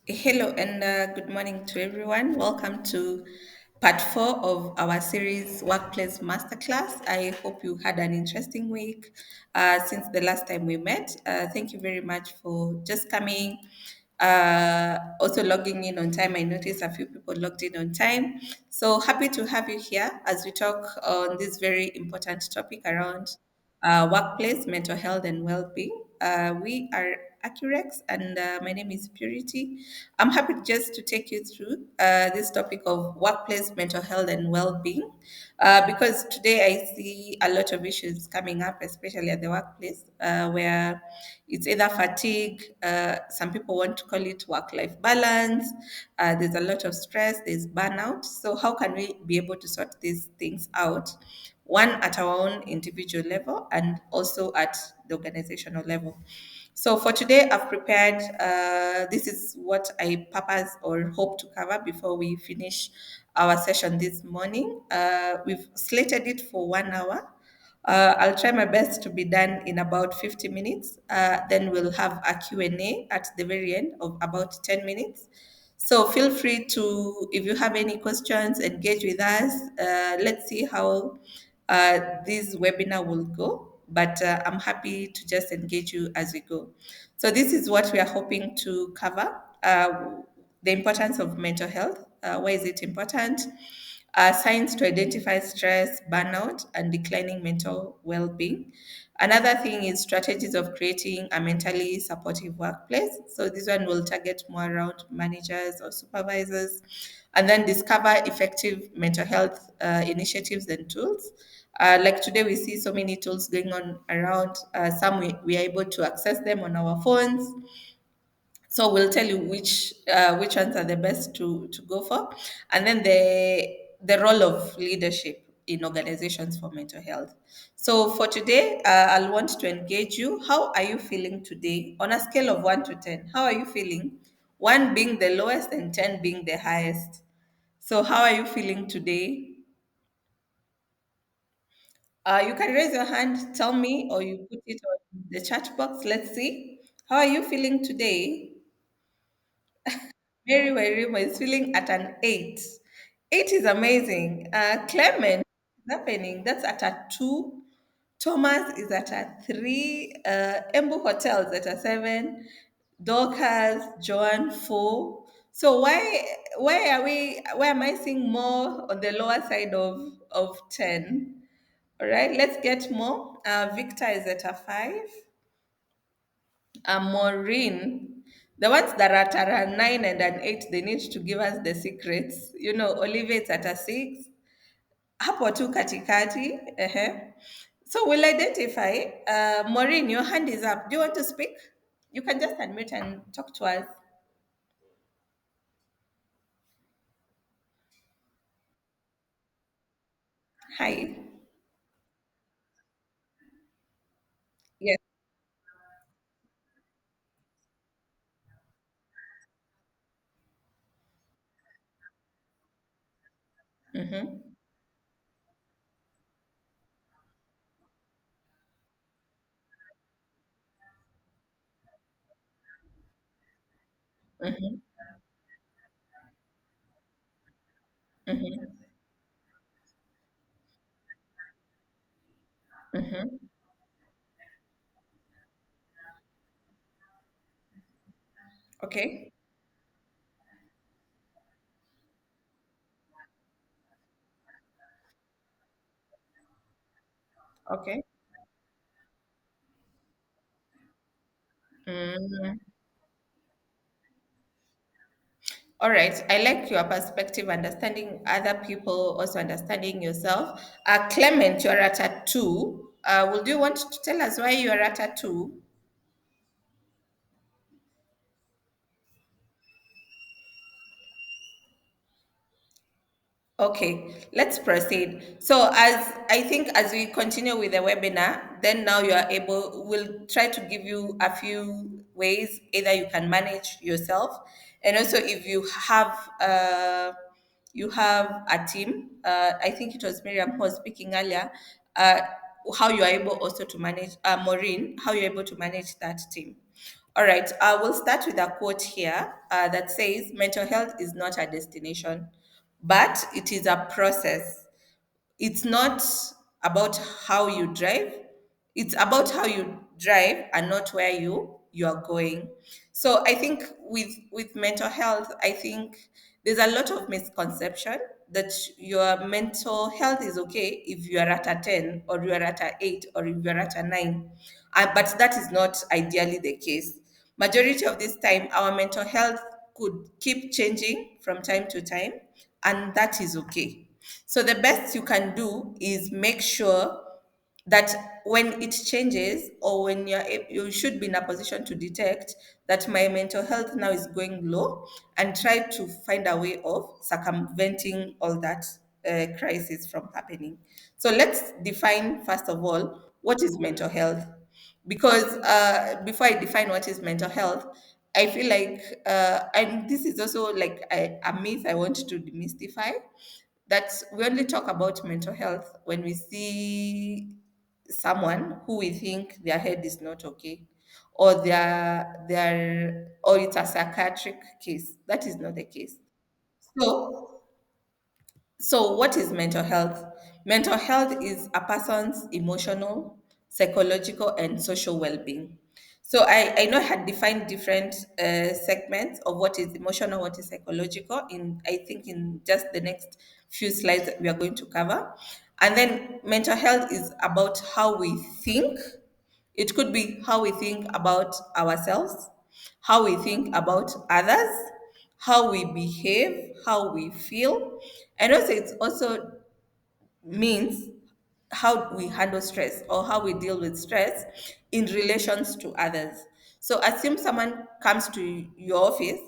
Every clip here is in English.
Hello and good morning to everyone. Welcome to part four of our series Workplace Masterclass. I hope you had an interesting week since the last time we met. Thank you very much for just coming, also logging in on time. I noticed a few people logged in on time. So happy to have you here as we talk on this very important topic around workplace, mental health, and well-being. We are ACCUREX, and my name is Purity. I'm happy just to take you through this topic of workplace, mental health, and well-being, because today I see a lot of issues coming up, especially at the workplace, where it's either fatigue. Some people want to call it work-life balance. There's a lot of stress. There's burnout. So how can we be able to sort these things out? One at our own individual level and also at the organizational level. So for today, I've prepared, this is what I purpose or hope to cover before we finish our session this morning. We've slated it for 1 hour. I'll try my best to be done in about 50 minutes. Then we'll have a Q&A at the very end of about 10 minutes. So feel free to, if you have any questions, engage with us. Let's see how this webinar will go, but I'm happy to just engage you as we go. So this is what we are hoping to cover. The importance of mental health. Why is it important? Signs to identify stress, burnout, and declining mental well-being. Another thing is strategies of creating a mentally supportive workplace. So this one will target more around managers or supervisors, and then discover effective mental health initiatives and tools. Like today, we see so many tools going on around. Some we are able to access them on our phones, so we'll tell you which ones are the best to go for, and then the role of leadership in organizations for mental health. So for today, I'll want to engage you. How are you feeling today on a scale of 1 to 10? How are you feeling? One being the lowest and 10 being the highest. So how are you feeling today? You can raise your hand, tell me, or you put it on the chat box. Let's see. How are you feeling today? Mary Wairimo is feeling at an 8. 8 is amazing. Clement is happening. That's at a 2. Thomas is at a 3. Embu Hotel is at a 7. Dorcas, Joan, 4. So why am I seeing more on the lower side of 10? All right, let's get more. Victor is at a 5. Maureen, the ones that are at a 9 and an 8, they need to give us the secrets. Olivia is at a 6. Hapo tu katikati. So we'll identify. Maureen, your hand is up. Do you want to speak? You can just unmute and talk to us. Hi. Yes. Mm-hmm. Mm-hmm. Mm-hmm. Mm-hmm. Okay. Okay. Mm. All right. I like your perspective, understanding other people, also understanding yourself. Clement, you're at a 2. Would you want to tell us why you're at a 2? Okay, let's proceed. So as I think as we continue with the webinar, then now you are able, we'll try to give you a few ways either you can manage yourself, and also if you have a team. I think it was Miriam who was speaking earlier. Uh, how you are able also to manage, Maureen, how you're able to manage that team. All right, I will start with a quote here that says, mental health is not a destination, but it is a process. It's not about how you drive, it's about how you drive and not where you are going. So I think with mental health, I think there's a lot of misconception that your mental health is okay if you are at a 10 or you are at a 8 or if you're at a 9. But that is not ideally the case. Majority of this time our mental health could keep changing from time to time, and that is okay. So the best you can do is make sure that when it changes, or when you should be in a position to detect that my mental health now is going low, and try to find a way of circumventing all that crisis from happening. So let's define first of all what is mental health, because before I define what is mental health, I feel like and this is also like a myth I want to demystify, that we only talk about mental health when we see someone who we think their head is not okay, or or it's a psychiatric case. That is not the case. So what is mental health? Mental health is a person's emotional, psychological, and social well being. So I know I had defined different segments of what is emotional, what is psychological, in I think in just the next few slides that we are going to cover. And then mental health is about how we think. It could be how we think about ourselves, how we think about others, how we behave, how we feel, and also it also means how we handle stress or how we deal with stress in relations to others. So assume someone comes to your office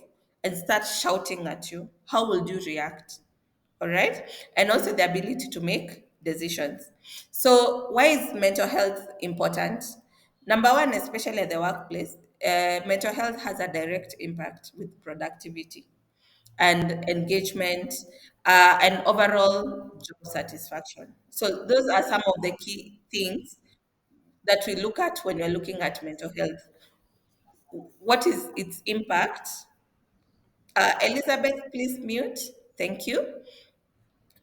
and starts shouting at you. How will you react? All right, and also the ability to make decisions. So why is mental health important? Number one, especially at the workplace, mental health has a direct impact with productivity and engagement, and overall job satisfaction. So those are some of the key things that we look at when we're looking at mental health. What is its impact? Elizabeth, please mute. Thank you.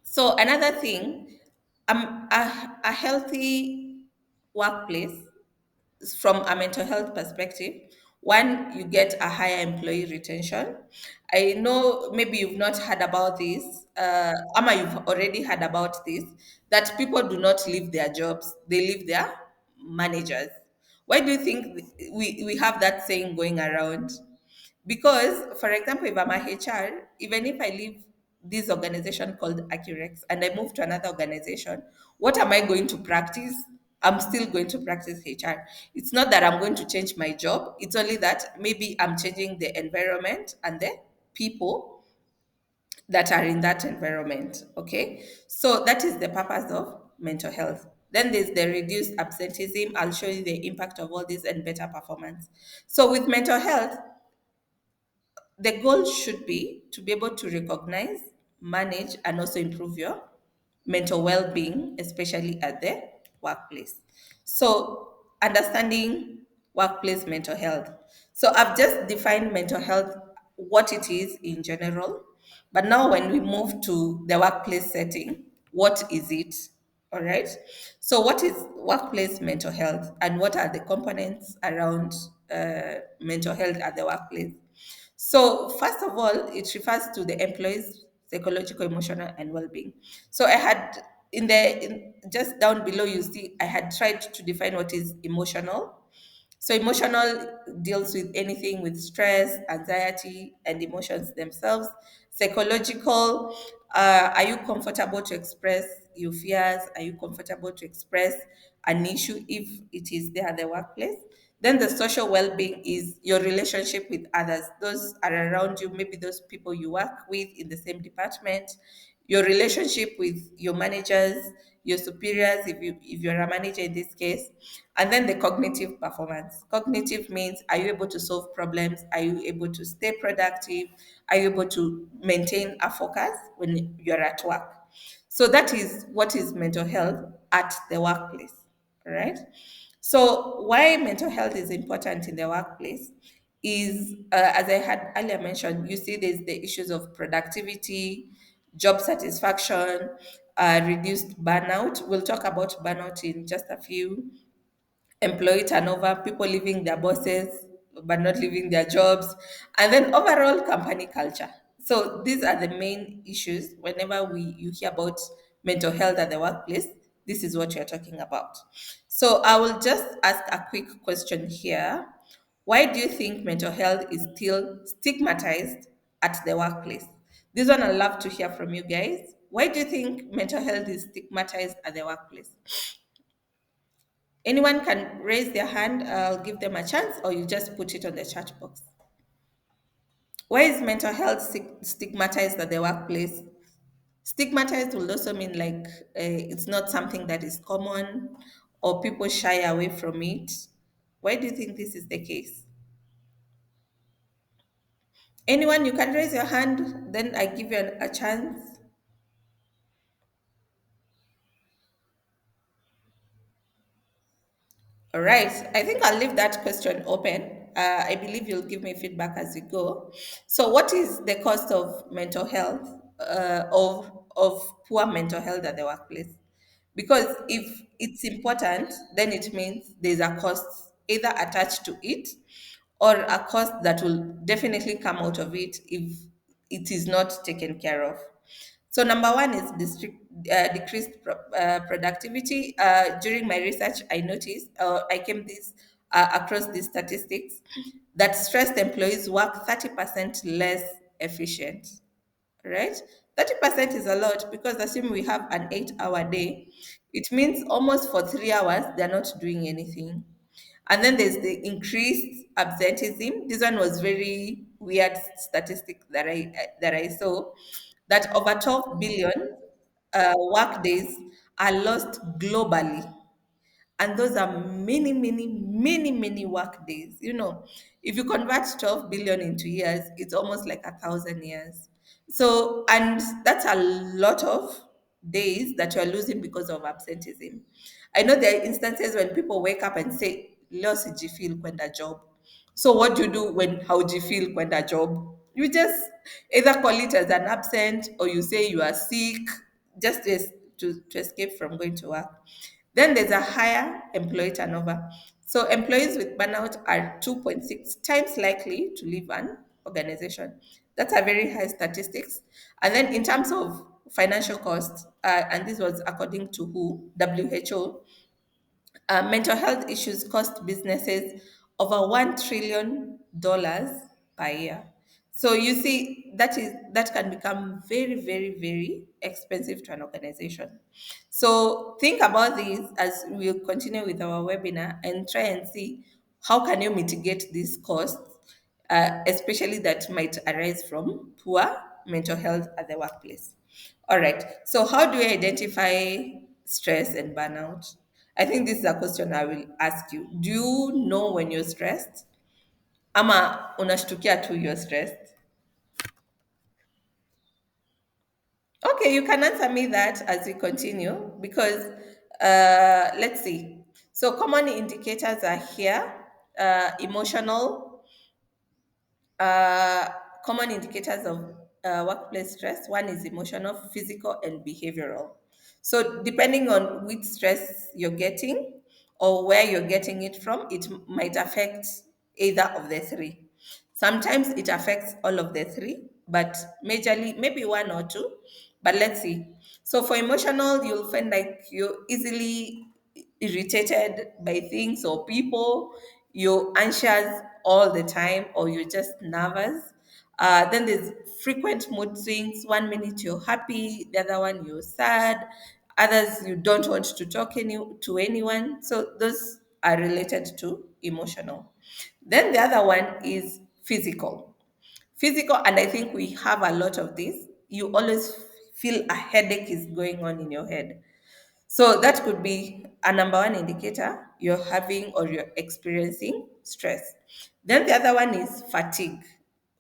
So another thing, a healthy workplace from a mental health perspective, one, you get a higher employee retention. I know maybe you've not heard about this, Ama, you've already heard about this, that people do not leave their jobs, they leave their managers. Why do you think we have that saying going around? Because, for example, if I'm a HR, even if I leave this organization called ACCUREX and I move to another organization, what am I going to practice? I'm still going to practice HR. It's not that I'm going to change my job, it's only that maybe I'm changing the environment and the people that are in that environment. Okay. So that is the purpose of mental health. Then there's the reduced absenteeism. I'll show you the impact of all this and better performance. So with mental health, the goal should be to be able to recognize, manage, and also improve your mental well being, especially at the workplace. So, understanding workplace mental health. So, I've just defined mental health, what it is in general. But now, when we move to the workplace setting, what is it? All right. So, what is workplace mental health, and what are the components around mental health at the workplace? So, first of all, it refers to the employee's psychological, emotional, and well-being. So, I had just down below, you see, I had tried to define what is emotional. So, emotional deals with anything with stress, anxiety, and emotions themselves. Psychological, are you comfortable to express your fears? Are you comfortable to express an issue if it is there at the workplace? Then the social well being is your relationship with others. Those are around you, maybe those people you work with in the same department, your relationship with your managers, your superiors, if you're a manager in this case, and then the cognitive performance. Cognitive means, are you able to solve problems? Are you able to stay productive? Are you able to maintain a focus when you're at work? So that is what is mental health at the workplace, all right? So, why mental health is important in the workplace is, as I had earlier mentioned, you see, there's the issues of productivity, job satisfaction, reduced burnout. We'll talk about burnout in just a few. Employee turnover, people leaving their bosses but not leaving their jobs, and then overall company culture. So these are the main issues. Whenever you hear about mental health at the workplace, this is what you're talking about. So I will just ask a quick question here. Why do you think mental health is still stigmatized at the workplace? This one I'd love to hear from you guys. Why do you think mental health is stigmatized at the workplace? Anyone can raise their hand, I'll give them a chance, or you just put it on the chat box. Why is mental health stigmatized at the workplace? Stigmatized will also mean like it's not something that is common or people shy away from it. Why do you think this is the case? Anyone, you can raise your hand, then I give you a chance. All right. I think I'll leave that question open. I believe you'll give me feedback as we go. So, what is the cost of mental health, of poor mental health at the workplace? Because if it's important, then it means there's a cost either attached to it or a cost that will definitely come out of it if it is not taken care of. So number one is decreased productivity. During my research, I noticed, I came this across these statistics that stressed employees work 30% less efficient, right? 30% is a lot because assume we have an 8-hour day. It means almost for 3 hours, they're not doing anything. And then there's the increased absenteeism. This one was very weird statistic that I saw that over 12 billion work days are lost globally, and those are many, many, many, many work days. If you convert 12 billion into years, it's almost like 1,000 years. So, and that's a lot of days that you're losing because of absenteeism. I know there are instances when people wake up and say, leo sijifeel kwenda job. So what do you do when haujifeel kwenda job? You just either call it as an absent, or you say you are sick, just to escape from going to work. Then there's a higher employee turnover. So employees with burnout are 2.6 times likely to leave an organization. That's a very high statistics. And then in terms of financial costs, and this was according to who? WHO. Mental health issues cost businesses over $1 trillion per year. So you see, that can become very, very, very expensive to an organization. So think about this as we'll continue with our webinar and try and see how can you mitigate these costs, especially that might arise from poor mental health at the workplace. All right. So how do you identify stress and burnout? I think this is a question I will ask you. Do you know when you're stressed? Ama unashtukia tu you're stressed? Okay, you can answer me that as we continue because let's see. So common indicators are here. Emotional, uh, common indicators of workplace stress. One is emotional, physical, and behavioral. So, depending on which stress you're getting or where you're getting it from, it might affect either of the three. Sometimes it affects all of the three, but majorly maybe one or two. But let's see. So, for emotional, you'll find like you're easily irritated by things or people, you're anxious all the time, or you're just nervous. Then there's frequent mood swings. 1 minute you're happy, the other one you're sad. Others you don't want to talk to anyone. So those are related to emotional. Then the other one is physical. Physical, and I think we have a lot of this. You always feel a headache is going on in your head. So that could be a number one indicator you're having or you're experiencing stress. Then the other one is fatigue.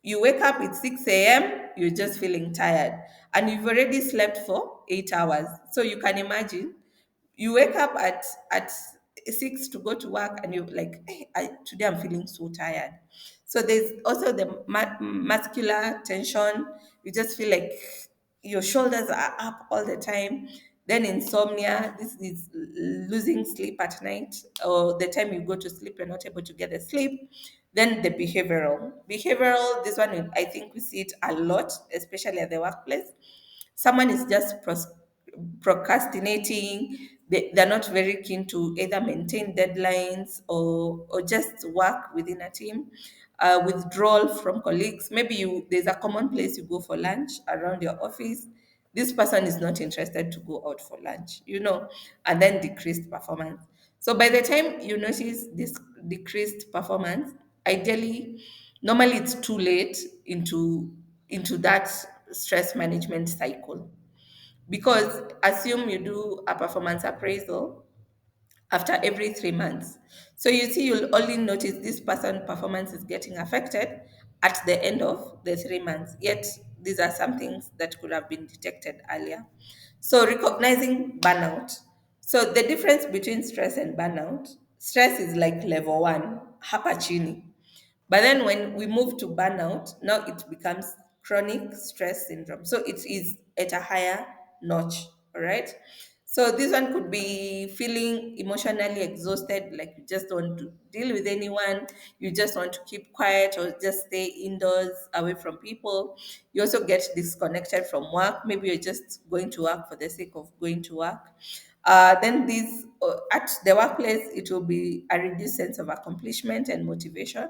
You wake up at 6 a.m., you're just feeling tired, and you've already slept for 8 hours. So you can imagine you wake up at 6 to go to work, and you're like, hey, today I'm feeling so tired. So there's also the muscular tension. You just feel like your shoulders are up all the time. Then insomnia, this is losing sleep at night, or the time you go to sleep, you're not able to get the sleep. Then the behavioral, this one, I think we see it a lot, especially at the workplace. Someone is just procrastinating. They're not very keen to either maintain deadlines or just work within a team. Withdrawal from colleagues. Maybe there's a common place you go for lunch around your office. This person is not interested to go out for lunch, and then decreased performance. So by the time you notice this decreased performance, ideally, normally it's too late into that stress management cycle. Because assume you do a performance appraisal after every 3 months. So you see, you'll only notice this person performance is getting affected at the end of the 3 months. Yet these are some things that could have been detected earlier. So recognizing burnout. So the difference between stress and burnout, stress is like level one, hapa chini. But then when we move to burnout, now it becomes chronic stress syndrome. So it is at a higher notch, all right? So this one could be feeling emotionally exhausted, like you just don't want to deal with anyone, you just want to keep quiet or just stay indoors away from people. You also get disconnected from work. Maybe you're just going to work for the sake of going to work. Then these at the workplace, it will be a reduced sense of accomplishment and motivation,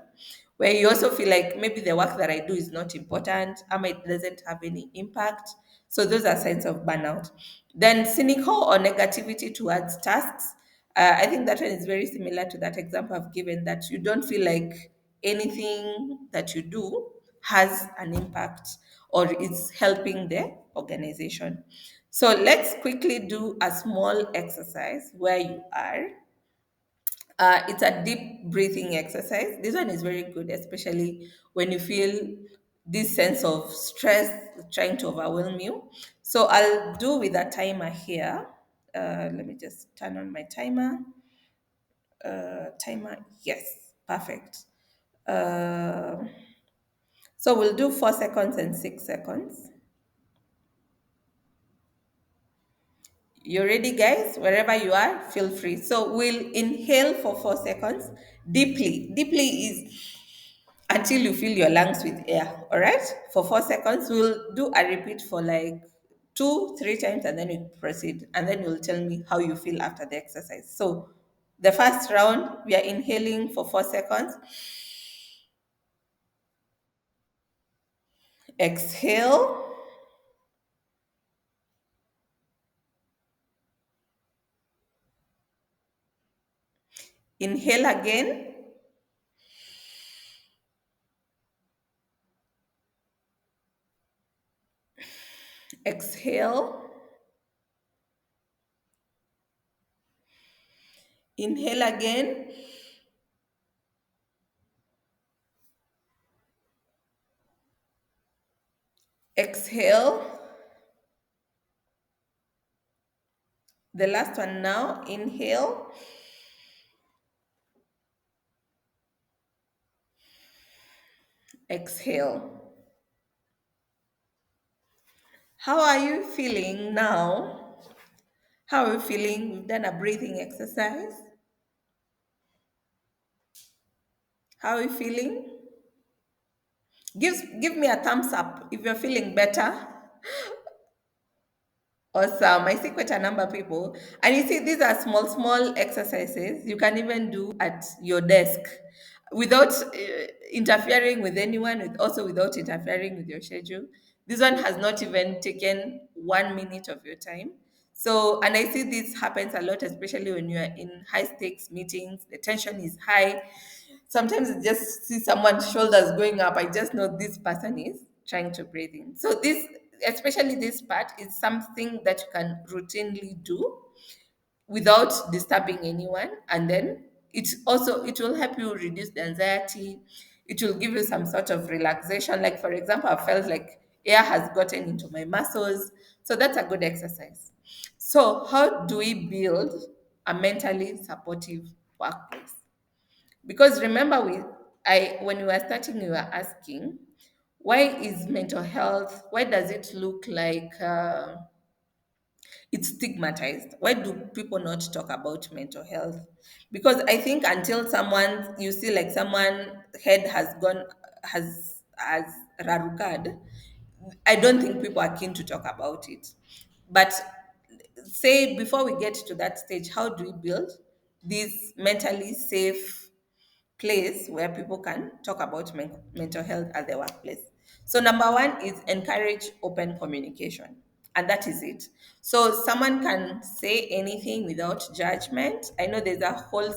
where you also feel like maybe the work that I do is not important, it doesn't have any impact. So those are signs of burnout. Then cynical or negativity towards tasks. I think that one is very similar to that example I've given, that you don't feel like anything that you do has an impact or is helping the organization. So let's quickly do a small exercise where you are. It's a deep breathing exercise. This one is very good, especially when you feel this sense of stress trying to overwhelm you. So I'll do with a timer here. Let me just turn on my timer. Timer, yes, perfect. Uh, so we'll do 4 seconds and 6 seconds. You ready, guys? Wherever you are, feel free. So we'll inhale for 4 seconds deeply. Deeply is until you fill your lungs with air. All right? For 4 seconds, we'll do a repeat for like 2, 3 times, and then we proceed. And then you'll tell me how you feel after the exercise. So the first round, we are inhaling for 4 seconds. Exhale. Inhale again. Exhale. Inhale again. Exhale. The last one now. Inhale. Exhale. How are you feeling now? How are you feeling? We've done a breathing exercise. How are you feeling? Give me a thumbs up if you're feeling better. Awesome. I see quite a number of people. And you see, these are small exercises you can even do at your desk without interfering with anyone, also without interfering with your schedule. This one has not even taken 1 minute of your time. So, and I see this happens a lot, especially when you are in high stakes meetings, the tension is high. Sometimes I just see someone's shoulders going up. I just know this person is trying to breathe in. So this, especially this part, is something that you can routinely do without disturbing anyone. And then it will help you reduce the anxiety. It will give you some sort of relaxation. Like for example, I felt like air has gotten into my muscles. So that's a good exercise. So how do we build a mentally supportive workplace. Because remember, when we were starting, we were asking, why is mental health? Why does it look like it's stigmatized? Why do people not talk about mental health? Because I think until someone, you see, like someone head has gone, has rarukad, I don't think people are keen to talk about it. But say before we get to that stage, how do we build this mentally safe place where people can talk about mental health at their workplace? So, number one is encourage open communication, and that is it. So, someone can say anything without judgment. I know there's a whole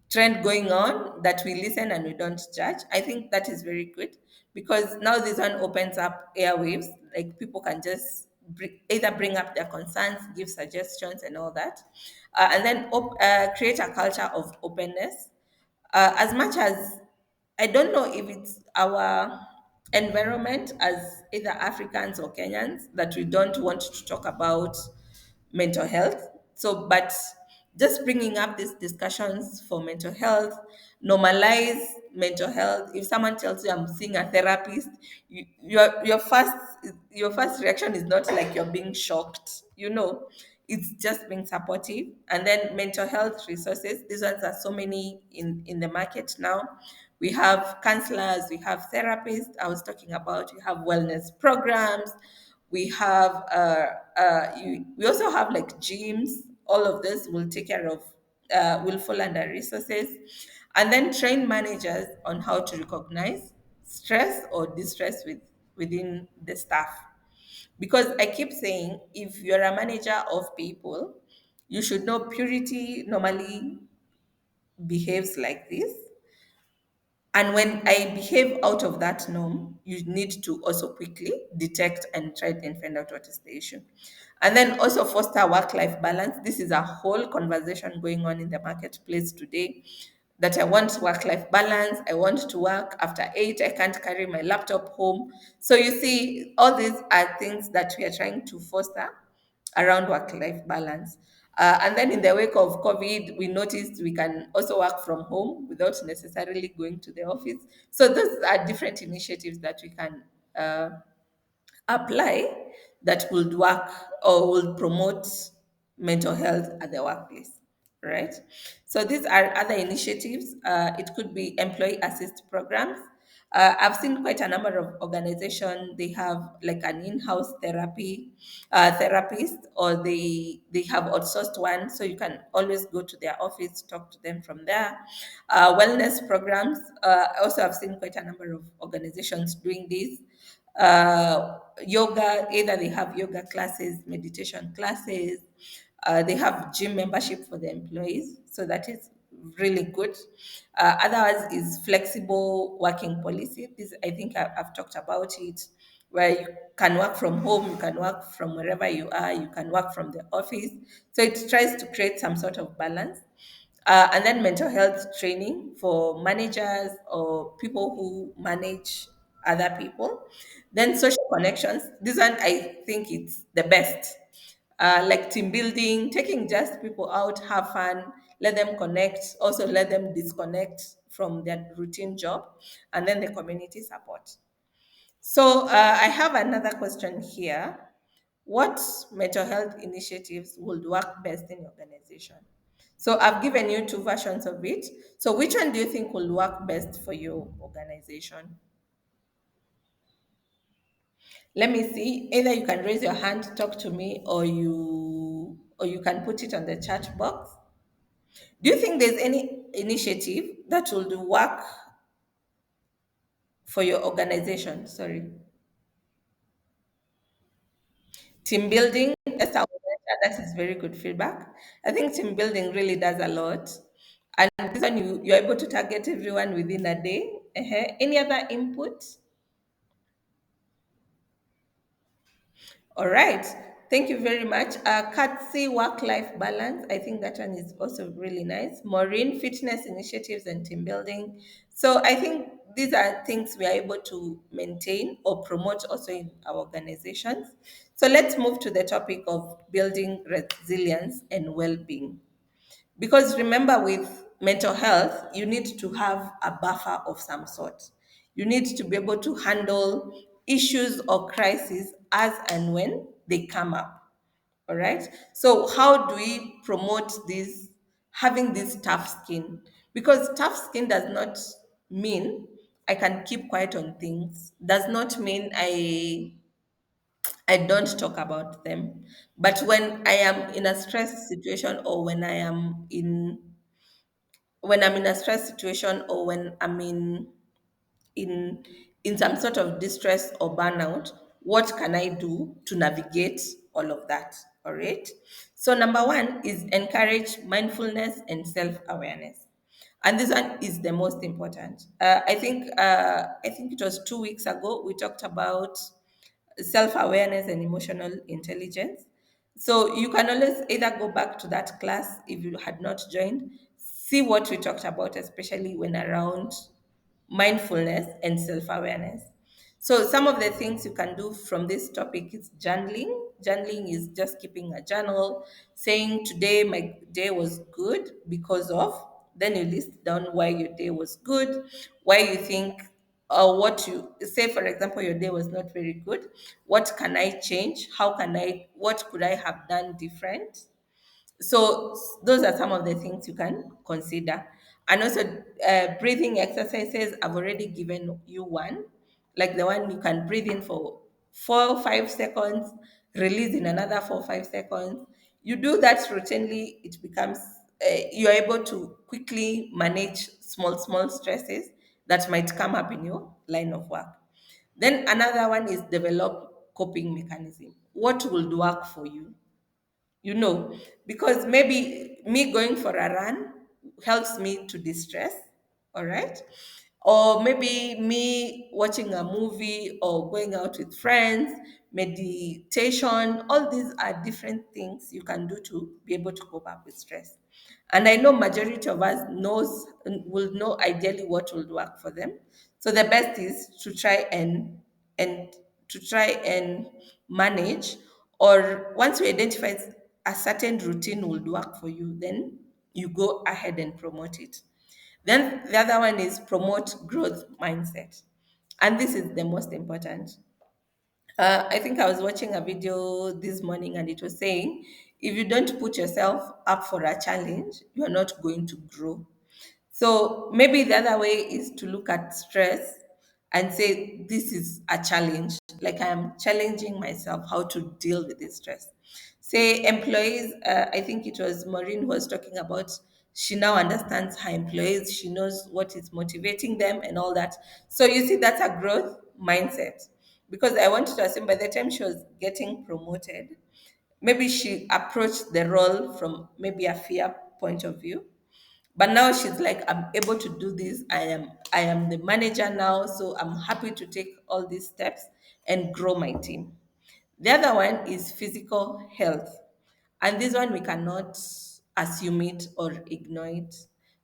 trend going on that we listen and we don't judge. I think that is very good because now this one opens up airwaves. Like people can just either bring up their concerns, give suggestions, and all that, and then create a culture of openness. As much as I don't know if it's our environment as either Africans or Kenyans that we don't want to talk about mental health. So, but just bringing up these discussions for mental health, normalize mental health. If someone tells you I'm seeing a therapist, your first reaction is not like you're being shocked. It's just being supportive. And then mental health resources. These ones are so many in the market now. We have counselors, we have therapists. I was talking about. We have wellness programs. We have we also have like gyms. All of this will take care of will fall under resources, and then train managers on how to recognize stress or distress within the staff. Because I keep saying, if you're a manager of people, you should know purity normally behaves like this, and when I behave out of that norm, you need to also quickly detect and try and find out what is the issue. And then also foster work life balance. This is a whole conversation going on in the marketplace today, that I want work life balance. I want to work after 8. I can't carry my laptop home. So you see, all these are things that we are trying to foster around work life balance. And then in the wake of COVID, we noticed we can also work from home without necessarily going to the office. So those are different initiatives that we can apply that would work or will promote mental health at the workplace, right? So these are other initiatives. It could be employee assist programs. I've seen quite a number of organizations. They have like an in-house therapist, or they have outsourced one, so you can always go to their office, talk to them from there. Wellness programs. I also have seen quite a number of organizations doing this. Yoga, either they have yoga classes, meditation classes, they have gym membership for the employees, so that is really good. Otherwise is flexible working policy. This, I think I've talked about it, where you can work from home, you can work from wherever you are, you can work from the office. So it tries to create some sort of balance. And then mental health training for managers or people who manage other people. Then social connections. This one, I think it's the best. Like team building, taking just people out, have fun, let them connect, also let them disconnect from their routine job, and then the community support. So I have another question here. What mental health initiatives would work best in your organization? So I've given you two versions of it. So which one do you think will work best for your organization? Let me see. Either you can raise your hand, talk to me, or you can put it on the chat box. Do you think there's any initiative that will do work for your organization? Sorry. Team building, Esther, that is very good feedback. I think team building really does a lot. And this one, you're able to target everyone within a day. Any other input? All right. Thank you very much. Katsi, work-life balance. I think that one is also really nice. Maureen, fitness initiatives and team building. So I think these are things we are able to maintain or promote also in our organizations. So let's move to the topic of building resilience and well-being. Because remember, with mental health, you need to have a buffer of some sort. You need to be able to handle issues or crises as and when they come up. All right. So, how do we promote this, having this tough skin? Because tough skin does not mean I can keep quiet on things, does not mean I don't talk about them. But when I am in a stress situation, or when I'm in a stress situation, or when I'm in in some sort of distress or burnout, what can I do to navigate all of that? All right. So number one is encourage mindfulness and self-awareness. And this one is the most important. I think it was 2 weeks ago we talked about self-awareness and emotional intelligence. So you can always either go back to that class if you had not joined, see what we talked about, especially when around mindfulness and self-awareness. So some of the things you can do from this topic is journaling. Journaling is just keeping a journal, saying today my day was good because of, then you list down why your day was good, why you think, or what you say, for example, your day was not very good. What can I change? What could I have done different? So those are some of the things you can consider. And also breathing exercises, I've already given you one, like the one you can breathe in for 4 or 5 seconds, release in another 4 or 5 seconds. You do that routinely, it becomes you're able to quickly manage small stresses that might come up in your line of work. Then another one is develop coping mechanism. What will work for you? you know because maybe me going for a run helps me to distress. All right. Or maybe me watching a movie or going out with friends, meditation, all these are different things you can do to be able to cope up with stress. And I know majority of us knows will know ideally what will work for them. So the best is to try and and manage, or once you identify a certain routine will work for you, then you go ahead and promote it. Then the other one is promote growth mindset. And this is the most important. I think I was watching a video this morning and it was saying if you don't put yourself up for a challenge, you're not going to grow. So maybe the other way is to look at stress and say, this is a challenge. Like I am challenging myself how to deal with this stress. Say, employees, I think it was Maureen who was talking about, she now understands her employees, she knows what is motivating them and all that. So you see, that's a growth mindset. Because I wanted to assume by the time she was getting promoted, maybe she approached the role from maybe a fear point of view, but now she's like, I'm able to do this. I am the manager now, so I'm happy to take all these steps and grow my team. The other one is physical health. And this one we cannot assume it or ignore it.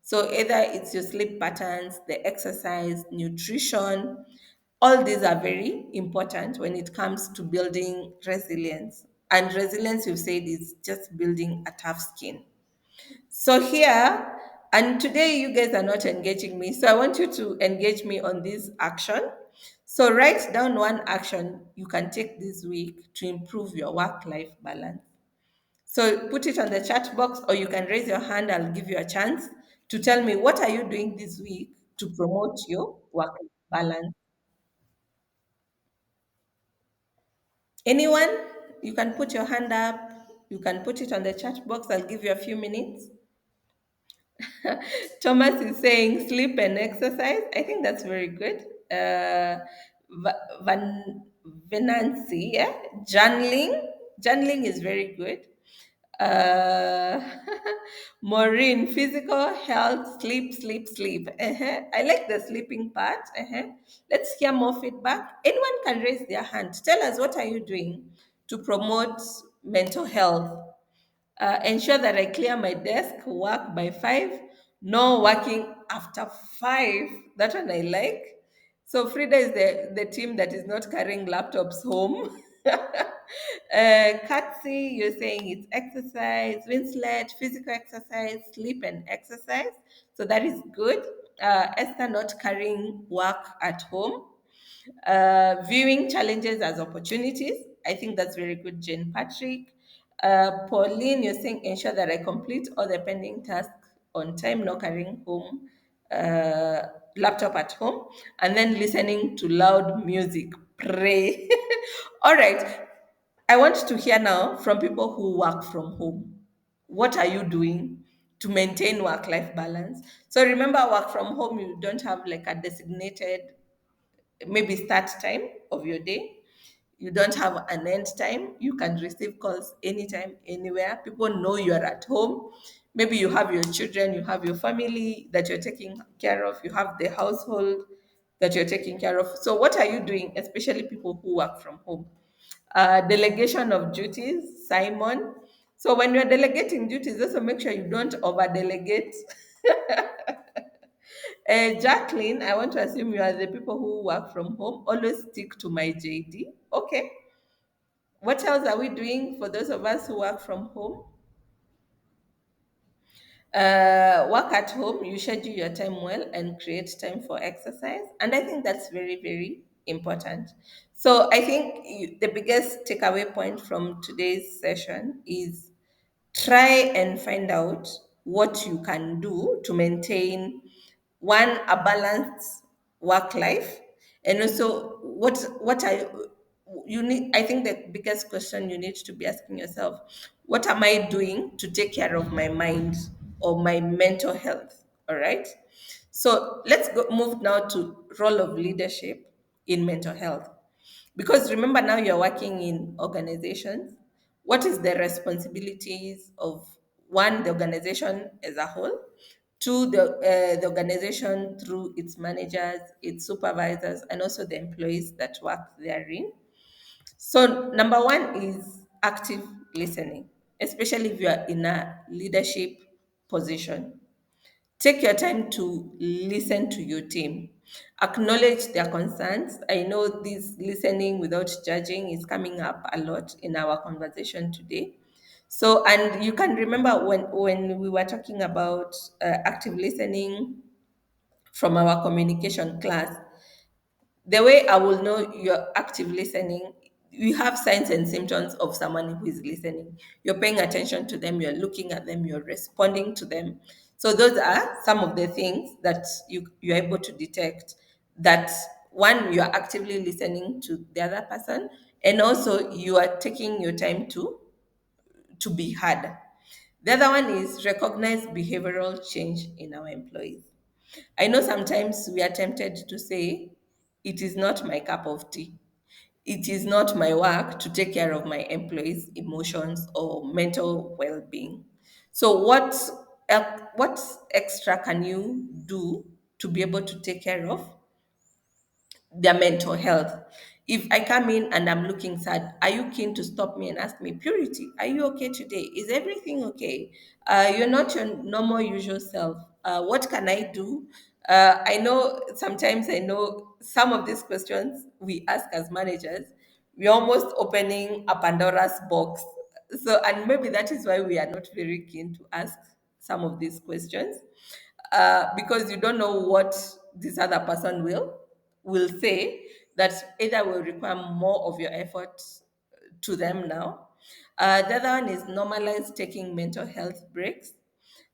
So either it's your sleep patterns, the exercise, nutrition, all these are very important when it comes to building resilience. And resilience, you've said, is just building a tough skin. So here, and today you guys are not engaging me. So I want you to engage me on this action. So write down one action you can take this week to improve your work-life balance. So put it on the chat box, or you can raise your hand. I'll give you a chance to tell me what are you doing this week to promote your work-life balance. Anyone? You can put your hand up. You can put it on the chat box. I'll give you a few minutes. Thomas is saying sleep and exercise. I think that's very good. Van Venancy, yeah. Journaling. Journaling is very good. Uh, Maureen, physical health, sleep. I like the sleeping part. Let's hear more feedback. Anyone can raise their hand. Tell us, what are you doing to promote mental health? Ensure that I clear my desk, work by 5, no working after 5. That one I like. So Frida is the team that is not carrying laptops home. Katsi, you're saying it's exercise. Winslet, physical exercise, sleep and exercise. So that is good. Esther, not carrying work at home. Viewing challenges as opportunities. I think that's very good, Jane Patrick. Pauline, you're saying ensure that I complete all the pending tasks on time, not carrying home laptop at home, and then listening to loud music. Pray. All right. I want to hear now from people who work from home. What are you doing to maintain work life balance? So remember, work from home, you don't have like a designated maybe start time of your day. You don't have an end time. You can receive calls anytime, anywhere. People know you are at home. Maybe you have your children, you have your family that you're taking care of, you have the household that you're taking care of. So, what are you doing, especially people who work from home? Delegation of duties, Simon. So, when you're delegating duties, also make sure you don't over delegate. Jacqueline, I want to assume you are the people who work from home. Always stick to my JD. Okay. What else are we doing for those of us who work from home? Work at home, you schedule your time well and create time for exercise. And I think that's very, very important. So I think the biggest takeaway point from today's session is try and find out what you can do to maintain one, a balanced work life, and also what are you need. I think the biggest question you need to be asking yourself, what am I doing to take care of my mind or my mental health? All right. So let's move now to role of leadership in mental health. Because remember, now you're working in organizations. What is the responsibilities of one, the organization as a whole, two, the organization through its managers, its supervisors, and also the employees that work therein. So, number one is active listening, especially if you are in a leadership position. Take your time to listen to your team. Acknowledge their concerns. I know this listening without judging is coming up a lot in our conversation today. So, and you can remember when we were talking about active listening from our communication class, the way I will know you're active listening, you have signs and symptoms of someone who is listening. You're paying attention to them, you're looking at them, you're responding to them. So those are some of the things that you're able to detect that one, you're actively listening to the other person, and also you are taking your time to be heard. The other one is recognize behavioral change in our employees. I know sometimes we are tempted to say, it is not my cup of tea. It is not my work to take care of my employees' emotions or mental well being. So, what extra can you do to be able to take care of their mental health? If I come in and I'm looking sad, are you keen to stop me and ask me, Purity, are you okay today? Is everything okay? You're not your normal, usual self. What can I do? I know sometimes I know some of these questions we ask as managers, we're almost opening a Pandora's box. So, and maybe that is why we are not very keen to ask some of these questions because you don't know what this other person will say that either will require more of your effort to them now. The other one is normalize taking mental health breaks.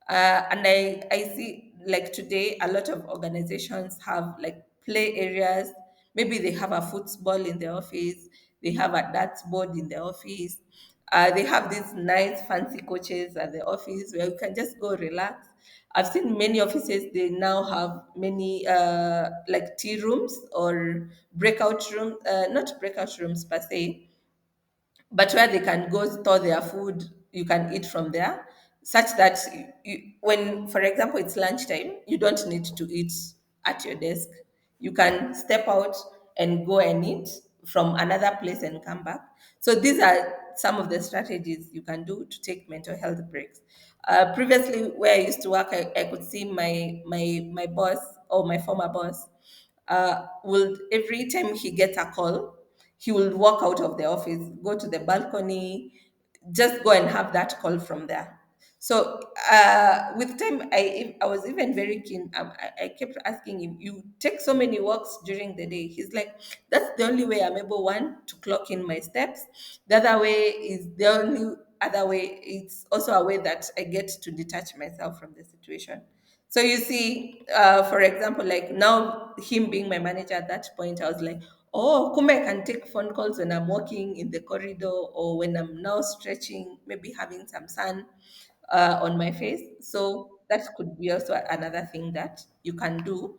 And I see like today, a lot of organizations have like play areas. Maybe they have a football in the office, they have a darts board in the office, they have these nice fancy coaches at the office where you can just go relax. I've seen many offices, they now have many like tea rooms or breakout room, not breakout rooms per se, but where they can go store their food, you can eat from there, such that when, for example, it's lunchtime, you don't need to eat at your desk. You can step out and go and eat from another place and come back. So these are some of the strategies you can do to take mental health breaks. Previously, where I used to work, I could see my boss or my former boss will every time he gets a call, he will walk out of the office, go to the balcony, just go and have that call from there. So with time, I was even very keen. I kept asking him, "You take so many walks during the day." He's like, "That's the only way I'm able, one, to clock in my steps. The other way is the only other way. It's also a way that I get to detach myself from the situation." So you see, for example, like now him being my manager at that point, I was like, oh, Kume, I can take phone calls when I'm walking in the corridor or when I'm now stretching, maybe having some sun on my face. So that could be also another thing that you can do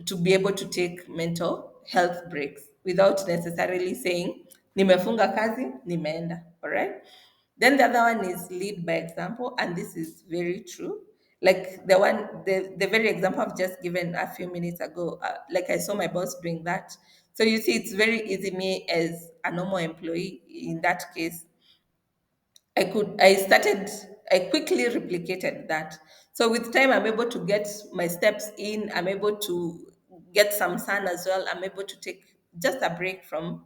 to be able to take mental health breaks without necessarily saying, nimefunga kazi, nimeenda. All right. Then the other one is lead by example, and this is very true. Like the very example I've just given a few minutes ago, like I saw my boss doing that. So you see, it's very easy. Me as a normal employee, in that case, I quickly replicated that. So with time, I'm able to get my steps in. I'm able to get some sun as well. I'm able to take just a break from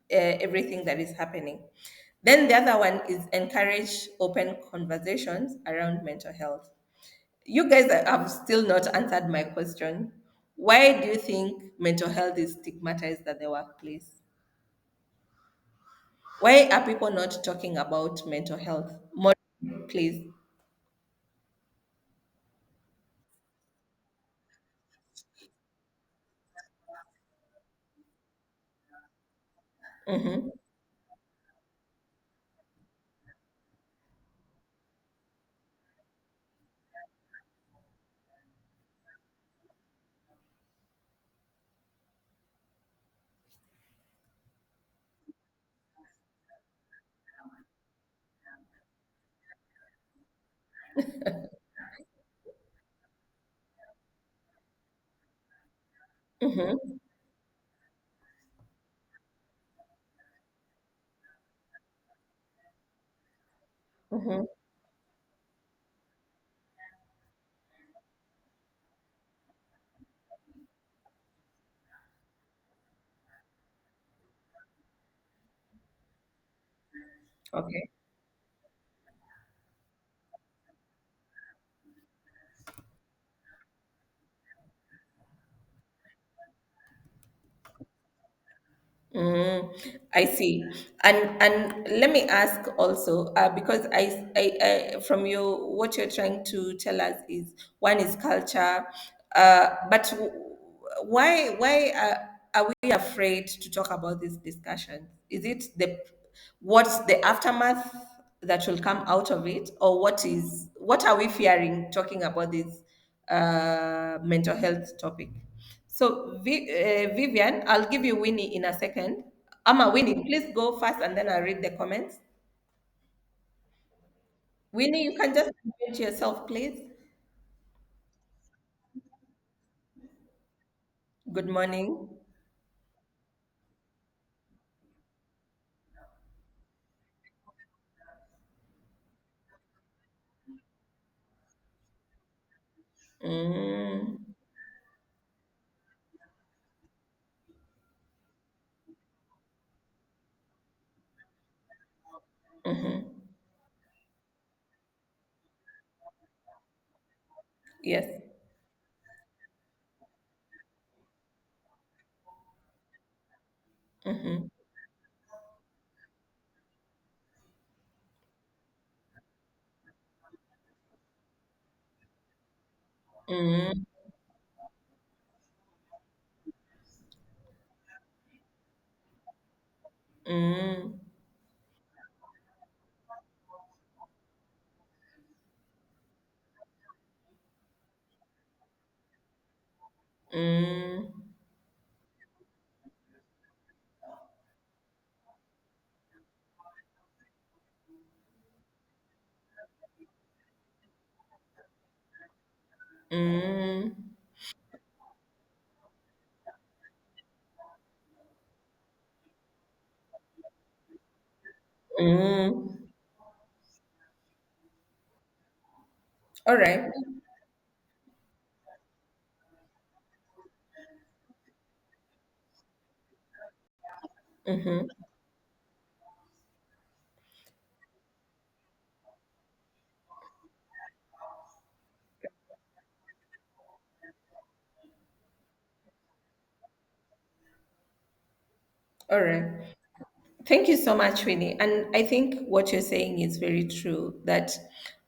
everything that is happening. Then the other one is encourage open conversations around mental health. You guys have still not answered my question. Why do you think mental health is stigmatized at the workplace? Why are people not talking about mental health more, please? Mm-hmm. Mm-hmm. Mm-hmm. Okay. I see. And let me ask also, because from your what you're trying to tell us is one is culture, but why are we afraid to talk about this discussion? Is it what's the aftermath that will come out of it, or what are we fearing talking about this mental health topic? So, Vivian, I'll give you Winnie in a second. Winnie, please go first and then I'll read the comments. Winnie, you can just unmute yourself, please. Good morning. Mm, mhm. Yes. Mm-hmm. Mm, mm, mm, mm. Mm. All right. Mm-hmm. All right. Thank you so much, Winnie. And I think what you're saying is very true that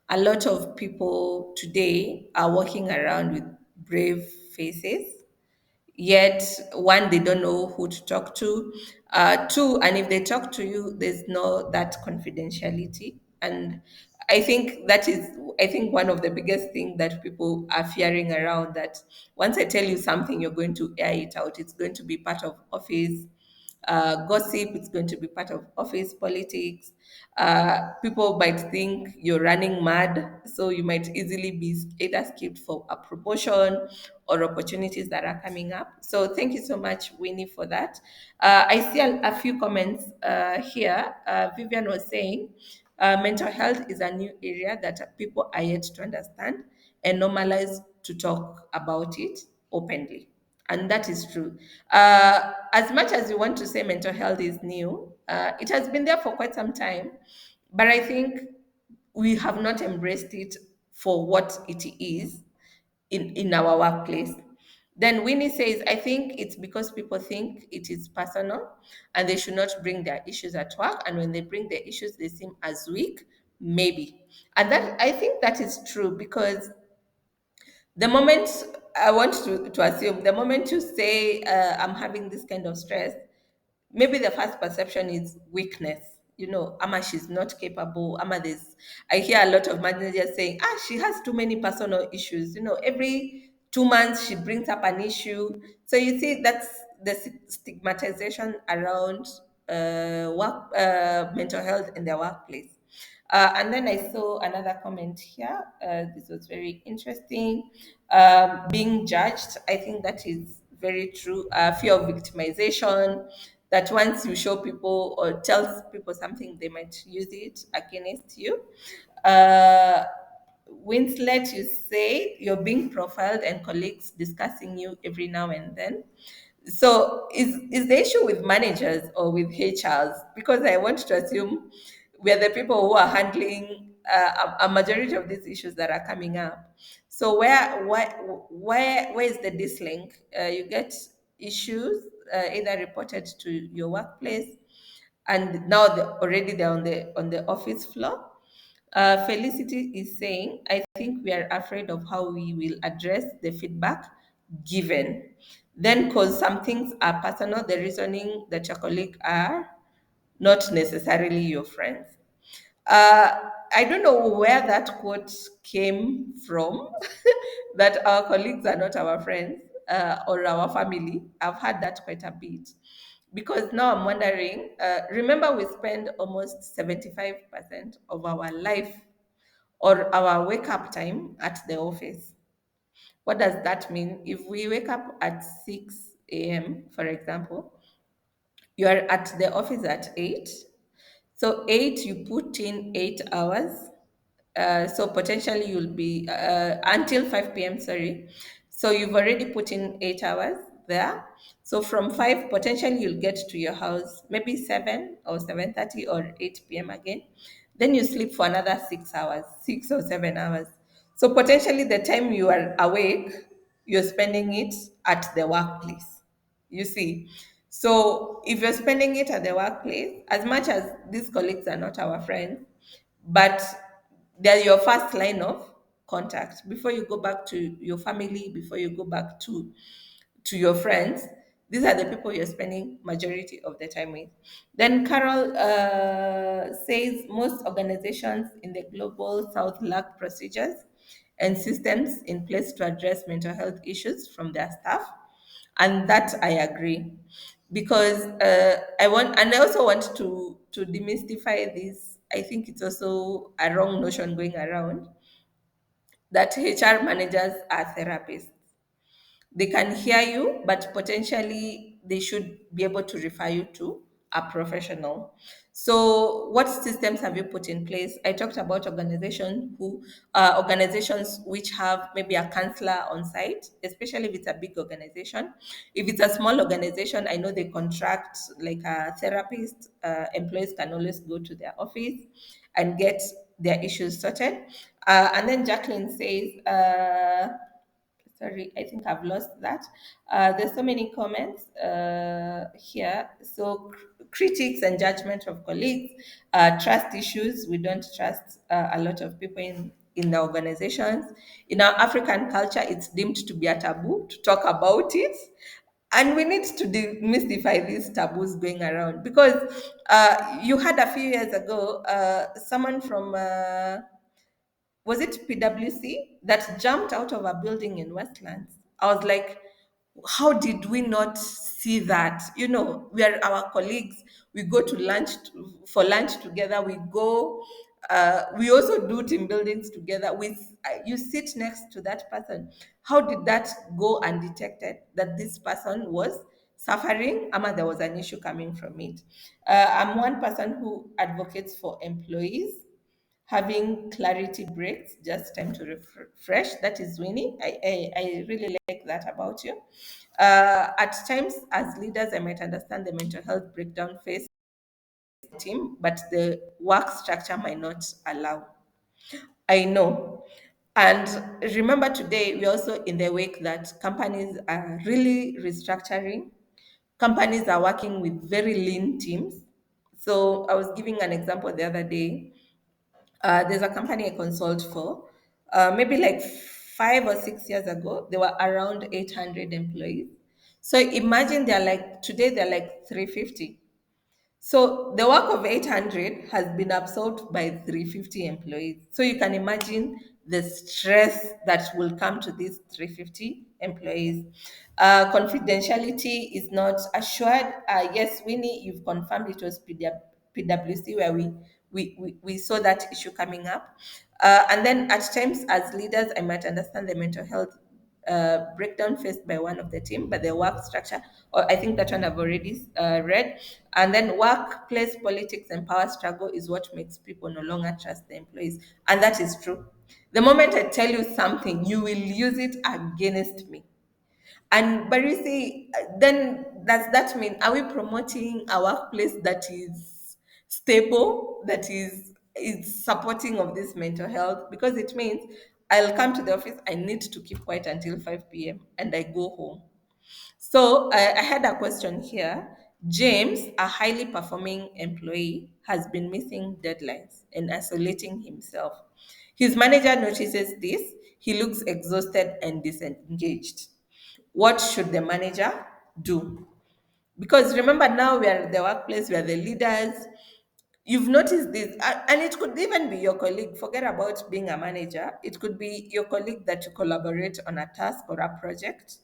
a lot of people today are walking around with brave faces. Yet, one, they don't know who to talk to. Two, and if they talk to you, there's no that confidentiality. And I think that is, I think one of the biggest thing that people are fearing around, that once I tell you something, you're going to air it out. It's going to be part of office gossip. It's going to be part of office politics. People might think you're running mad, so you might easily be either skipped for a promotion or opportunities that are coming up. So thank you so much, Winnie, for that. I see a few comments here. Vivian was saying mental health is a new area that people are yet to understand and normalize to talk about it openly. And that is true. As much as you want to say mental health is new, it has been there for quite some time. But I think we have not embraced it for what it is in our workplace. Then Winnie says, I think it's because people think it is personal and they should not bring their issues at work. And when they bring their issues, they seem as weak, maybe. And that I think that is true because the moment I want to assume, the moment you say, I'm having this kind of stress, maybe the first perception is weakness. You know, Ama, she's not capable. Ama, there's, I hear a lot of managers saying, she has too many personal issues. You know, every 2 months she brings up an issue. So you see, that's the stigmatization around mental health in the workplace. And then I saw another comment here. This was very interesting. Being judged, I think that is very true. Fear of victimization, that once you show people or tell people something, they might use it against you. Uh, Winslet, you say you're being profiled and colleagues discussing you every now and then. So is the issue with managers or with HRs? Because I want to assume we're the people who are handling a majority of these issues that are coming up. So where is the dislink? You get issues either reported to your workplace, and now already they're on the office floor. Felicity is saying, I think we are afraid of how we will address the feedback given. Then, because some things are personal, the reasoning that your colleague are not necessarily your friends. I don't know where that quote came from, that our colleagues are not our friends or our family. I've had that quite a bit. Because now I'm wondering, remember, we spend almost 75% of our life or our wake up time at the office. What does that mean? If we wake up at 6 a.m., for example, you are at the office at 8. So 8, you put in 8 hours. So potentially you'll be until 5 p.m. Sorry. So you've already put in 8 hours there. So from 5, potentially you'll get to your house maybe 7 or 7:30 or 8 p.m. again. Then you sleep for another 6 hours, 6 or 7 hours. So potentially the time you are awake, you're spending it at the workplace. You see. So if you're spending it at the workplace, as much as these colleagues are not our friends, but they're your first line of contact before you go back to your family, before you go back to your friends. These are the people you're spending majority of the time with. Then Carol says most organizations in the global south lack procedures and systems in place to address mental health issues from their staff, and that I agree, because I want, and I also want to demystify this. I think it's also a wrong notion going around that HR managers are therapists. They can hear you, but potentially they should be able to refer you to a professional. So, what systems have you put in place? I talked about organizations which have maybe a counselor on site, especially if it's a big organization. If it's a small organization, I know they contract like a therapist. Employees can always go to their office and get their issues sorted. And then Jacqueline says, sorry, I think I've lost that. There's so many comments here. So critics and judgment of colleagues, trust issues. We don't trust a lot of people in the organizations. In our African culture, it's deemed to be a taboo to talk about it. And we need to demystify these taboos going around because you had a few years ago someone from was it PwC that jumped out of a building in Westlands? I was like, how did we not see that? You know, we are our colleagues. We go to for lunch together. We go. We also do team buildings together. You sit next to that person. How did that go undetected? That this person was suffering, ama there was an issue coming from it. I'm one person who advocates for employees having clarity breaks, just time to refresh. That is Winnie. I really like that about you. At times, as leaders, I might understand the mental health breakdown phase team, but the work structure might not allow. I know. And remember, today, we're also in the wake that companies are really restructuring. Companies are working with very lean teams. So I was giving an example the other day. There's a company I consult for. Maybe like 5 or 6 years ago, there were around 800 employees. So imagine today they're like 350. So the work of 800 has been absorbed by 350 employees. So you can imagine the stress that will come to these 350 employees. Confidentiality is not assured. Yes, Winnie, you've confirmed it was PwC where we saw that issue coming up. And then at times, as leaders, I might understand the mental health breakdown faced by one of the team, but the work structure, or I think that one I've already read. And then workplace politics and power struggle is what makes people no longer trust the employees. And that is true. The moment I tell you something, you will use it against me. And but you see, then does that mean are we promoting a workplace that is stable, that is supporting of this mental health? Because it means I'll come to the office, I need to keep quiet until 5 p.m. and I go home. So I had a question here. James, a highly performing employee, has been missing deadlines and isolating himself. His manager notices this. He looks exhausted and disengaged. What should the manager do? Because remember, now we are at the workplace, we are the leaders. You've noticed this, and it could even be your colleague. Forget about being a manager. It could be your colleague that you collaborate on a task or a project,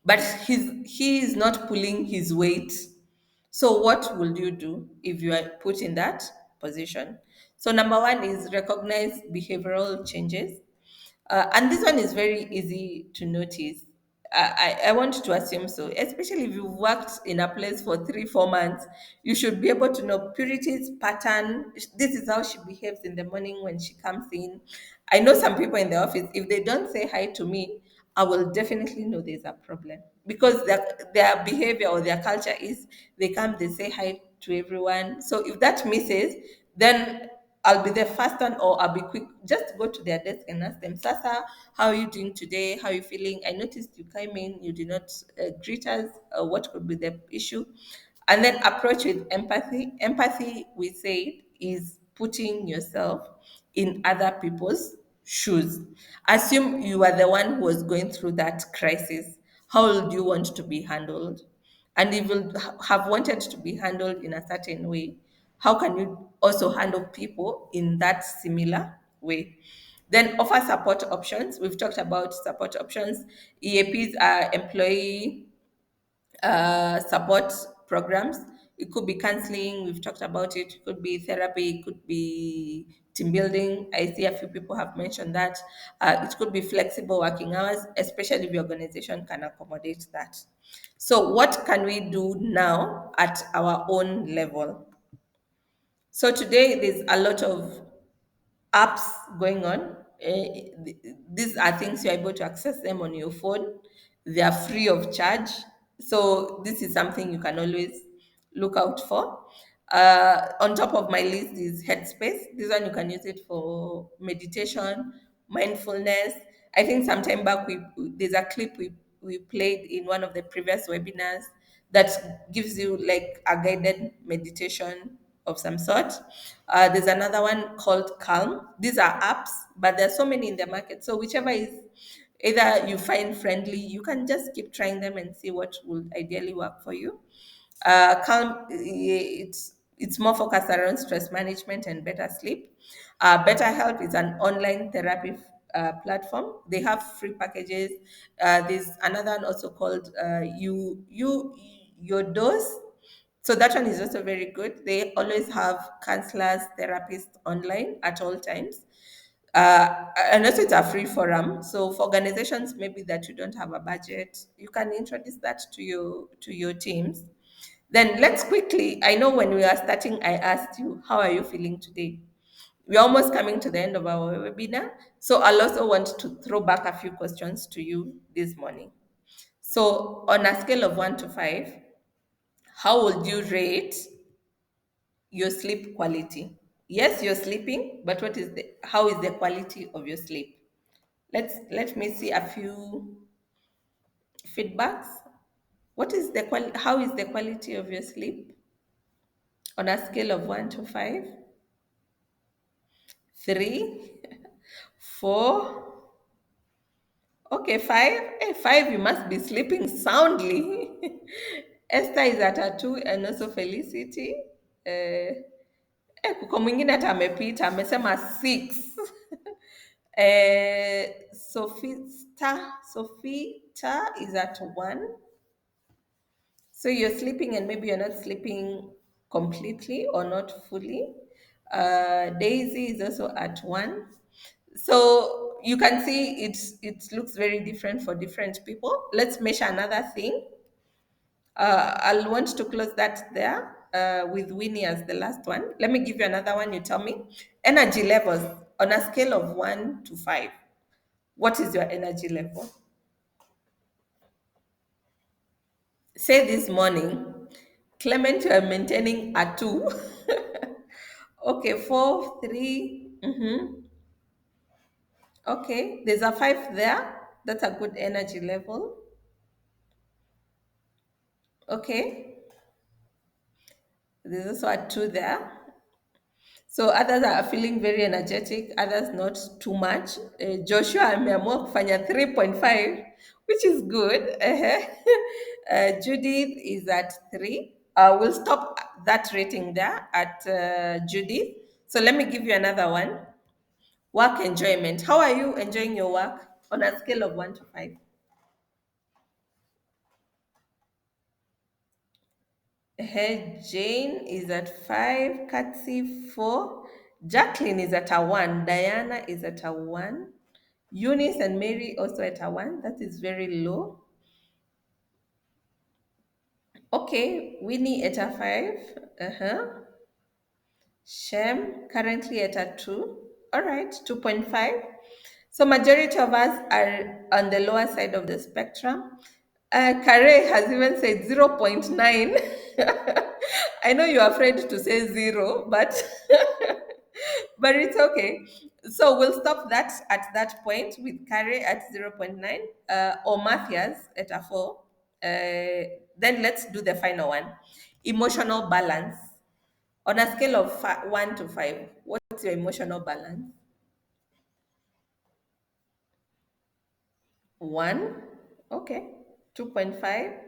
but he is not pulling his weight. So what will you do if you are put in that position? So number one is recognize behavioral changes. And this one is very easy to notice. I want to assume so, especially if you've worked in a place for 3, 4 months, you should be able to know Purity's pattern. This is how she behaves in the morning when she comes in. I know some people in the office, if they don't say hi to me, I will definitely know there's a problem because their behavior or their culture is they come, they say hi to everyone. So if that misses, then I'll be the first one, or I'll be quick. Just go to their desk and ask them, Sasa, how are you doing today? How are you feeling? I noticed you came in, you did not greet us. What could be the issue? And then approach with empathy. Empathy, we say, is putting yourself in other people's shoes. Assume you are the one who was going through that crisis. How would you want to be handled? And if you have wanted to be handled in a certain way, how can you also handle people in that similar way? Then offer support options. We've talked about support options. EAPs are employee support programs. It could be counseling, we've talked about it. It could be therapy, it could be team building. I see a few people have mentioned that. It could be flexible working hours, especially if the organization can accommodate that. So, what can we do now at our own level? So, today there's a lot of apps going on. These are things you're able to access them on your phone. They are free of charge. So this is something you can always look out for. On top of my list is Headspace. This one you can use it for meditation, mindfulness. I think sometime back there's a clip we played in one of the previous webinars that gives you like a guided meditation of some sort. There's another one called Calm. These are apps, but there's so many in the market. So whichever is either you find friendly, you can just keep trying them and see what will ideally work for you. Calm, it's more focused around stress management and better sleep. BetterHelp is an online therapy platform. They have free packages. There's another one also called Your Dose. So that one is also very good. They always have counselors, therapists online at all times. And also it's a free forum. So for organizations maybe that you don't have a budget, you can introduce that to your teams. Then let's quickly, I know when we are starting, I asked you, how are you feeling today? We're almost coming to the end of our webinar. So I'll also want to throw back a few questions to you this morning. So on a scale of 1 to 5, how would you rate your sleep quality? Yes, you're sleeping, but how is the quality of your sleep? Let me see a few feedbacks. How is the quality of your sleep on a scale of 1 to 5? 3, 4, okay, 5. 5, you must be sleeping soundly. Esther is at a 2 and also Felicity. Kuko mwingine hata amepita amesema 6. Sophita is at 1. So you're sleeping and maybe you're not sleeping completely or not fully. Daisy is also at 1. So you can see it looks very different for different people. Let's measure another thing. I'll want to close that there with Winnie as the last one. Let me give you another one. You tell me. Energy levels on a scale of 1 to 5. What is your energy level? Say this morning, Clement, you are maintaining a 2. Okay, 4, 3. Okay, there's a 5 there. That's a good energy level. Okay, there's also a 2 there. So others are feeling very energetic, others not too much. Joshua ameamua kufanya 3.5, which is good. Judith is at 3. We'll stop that rating there at Judith. So let me give you another one. Work enjoyment. How are you enjoying your work on a scale of 1 to 5? Jane is at 5, Katsi 4, Jacqueline is at a 1, Diana is at a 1, Eunice and Mary also at a 1. That is very low. Okay, Winnie at a 5. Shem currently at a 2. All right, 2.5. So majority of us are on the lower side of the spectrum. Kare has even said 0.9. I know you're afraid to say 0, but but it's okay. So we'll stop that at that point with Kare at 0.9 or Matthias at a 4. Then let's do the final one. Emotional balance. On a scale of 1 to 5, what's your emotional balance? 1. Okay. 2.5.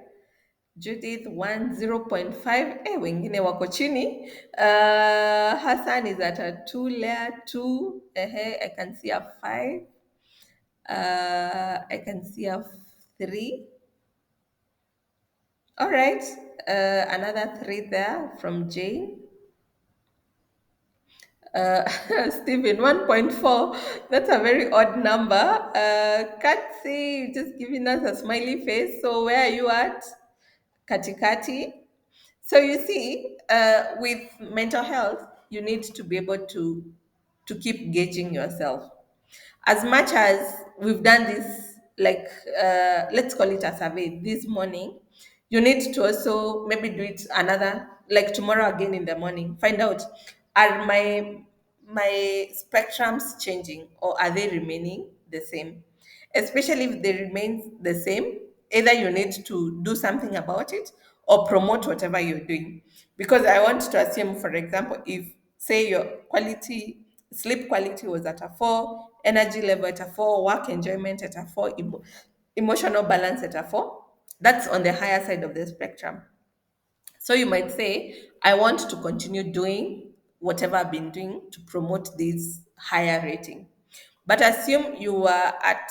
Judith 1, 0.5. Wengine wako chini. Hassan is at a 2 layer 2. I can see a 5. I can see a 3. All right. Another 3 there from Jane. Uh, Stephen, 1.4. That's a very odd number. Can't see, you just giving us a smiley face. So where are you at? Katikati. So you see, with mental health, you need to be able to keep gauging yourself. As much as we've done this, like let's call it a survey this morning, you need to also maybe do it another, like tomorrow again in the morning. Find out, are my spectrums changing or are they remaining the same? Especially if they remain the same, either you need to do something about it or promote whatever you're doing. Because I want to assume, for example, if say your quality sleep quality was at a 4, energy level at a 4, work enjoyment at a 4, emotional balance at a 4, that's on the higher side of the spectrum. So you might say, I want to continue doing whatever I've been doing to promote this higher rating. But assume you are at,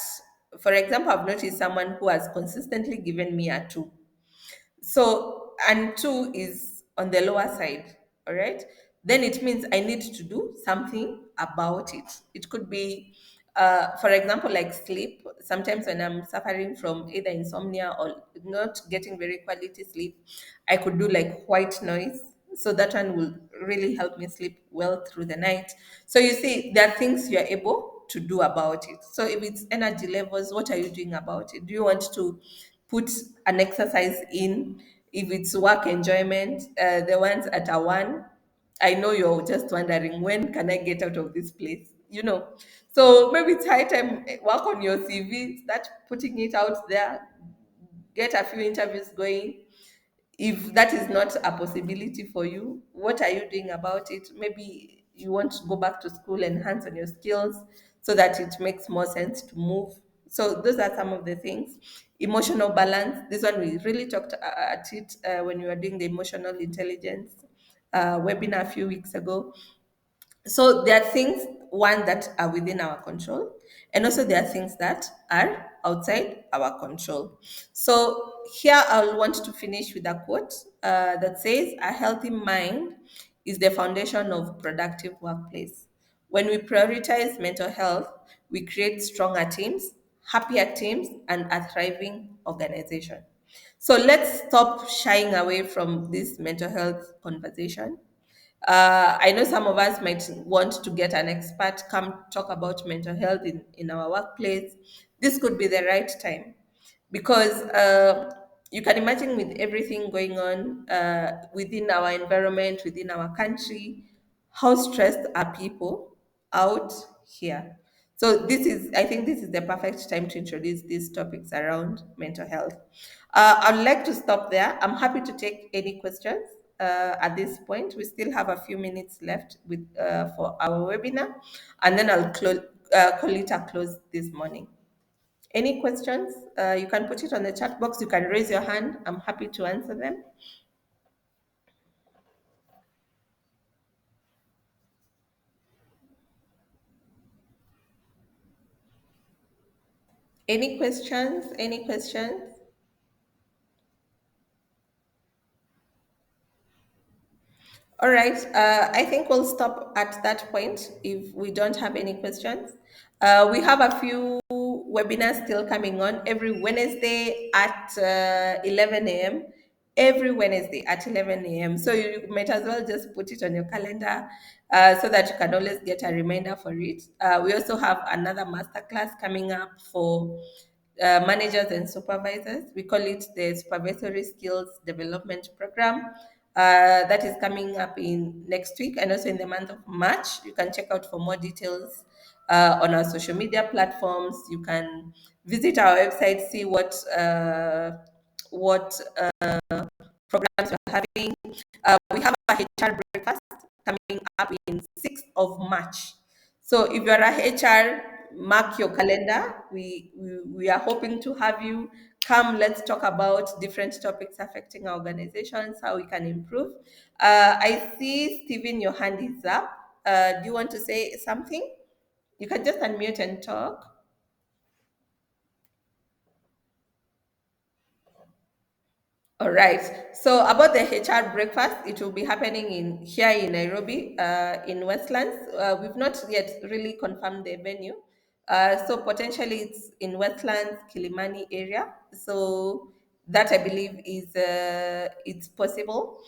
for example, I've noticed someone who has consistently given me a 2. So, and 2 is on the lower side, all right? Then it means I need to do something about it. It could be, for example, like sleep. Sometimes when I'm suffering from either insomnia or not getting very quality sleep, I could do like white noise. So that one will really help me sleep well through the night. So you see, there are things you're able to do about it. So if it's energy levels, what are you doing about it? Do you want to put an exercise in? If it's work enjoyment, the ones at a 1, I know you're just wondering, when can I get out of this place? So maybe it's high time, work on your CV, start putting it out there, get a few interviews going. If that is not a possibility for you, what are you doing about it? Maybe you want to go back to school, enhance on your skills so that it makes more sense to move. So those are some of the things. Emotional balance, this one we really talked at it when we were doing the emotional intelligence webinar a few weeks ago. So there are things, one, that are within our control, and also there are things that are outside our control. So here I'll want to finish with a quote that says, a healthy mind is the foundation of productive workplace. When we prioritize mental health, we create stronger teams, happier teams, and a thriving organization. So let's stop shying away from this mental health conversation. I know some of us might want to get an expert come talk about mental health in our workplace. This could be the right time because you can imagine, with everything going on within our environment, within our country, how stressed are people out here. So I think this is the perfect time to introduce these topics around mental health. I'd like to stop there. I'm happy to take any questions at this point. We still have a few minutes left for our webinar, and then I'll call it a close this morning. Any questions? You can put it on the chat box. You can raise your hand. I'm happy to answer them. Any questions? Any questions? All right. I think we'll stop at that point if we don't have any questions. We have a few webinars still coming on every Wednesday at 11 a.m. Every Wednesday at 11 a.m. So you might as well just put it on your calendar so that you can always get a reminder for it. We also have another masterclass coming up for managers and supervisors. We call it the Supervisory Skills Development Program. That is coming up in next week and also in the month of March. You can check out for more details on our social media platforms. You can visit our website, see what programs we're having. We have a HR breakfast coming up in 6th of March. So if you're a HR, mark your calendar. We are hoping to have you come. Let's talk about different topics affecting our organizations, how we can improve. I see, Stephen, your hand is up. Do you want to say something? You can just unmute and talk. All right. So about the HR breakfast, it will be happening in here in Nairobi, in Westlands. We've not yet really confirmed the venue. So potentially it's in Westlands, Kilimani area. So that I believe is it's possible.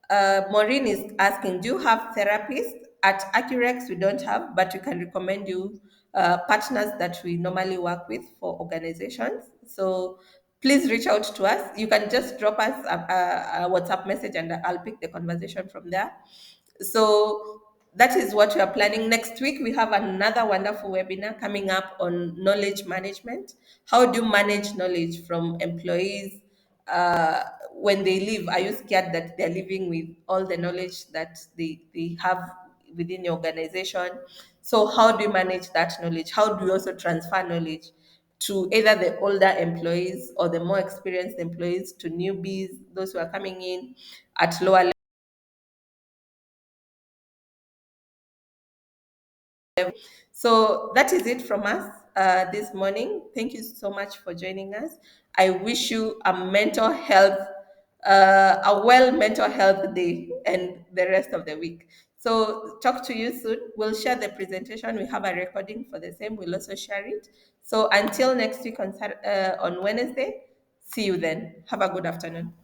Maureen is asking, do you have therapists? At ACCUREX, we don't have, but we can recommend you partners that we normally work with for organizations. So please reach out to us. You can just drop us a WhatsApp message and I'll pick the conversation from there. So that is what we are planning. Next week, we have another wonderful webinar coming up on knowledge management. How do you manage knowledge from employees when they leave? Are you scared that they're leaving with all the knowledge that they have within your organization? So, how do you manage that knowledge? How do you also transfer knowledge to either the older employees or the more experienced employees to newbies, those who are coming in at lower. So that is it from us this morning. Thank you so much for joining us. I wish you a well mental health day and the rest of the week. So talk to you soon. We'll share the presentation. We have a recording for the same. We'll also share it. So until next week on Wednesday, see you then. Have a good afternoon.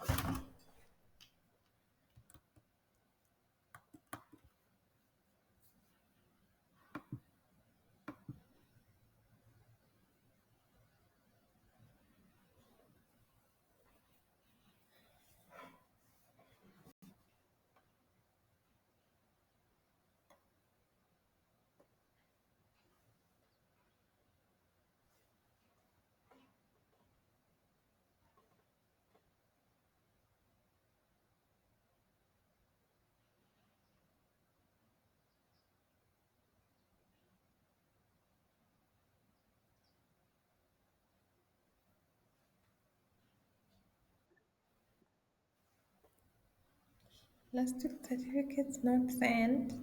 Plastic certificates not sent.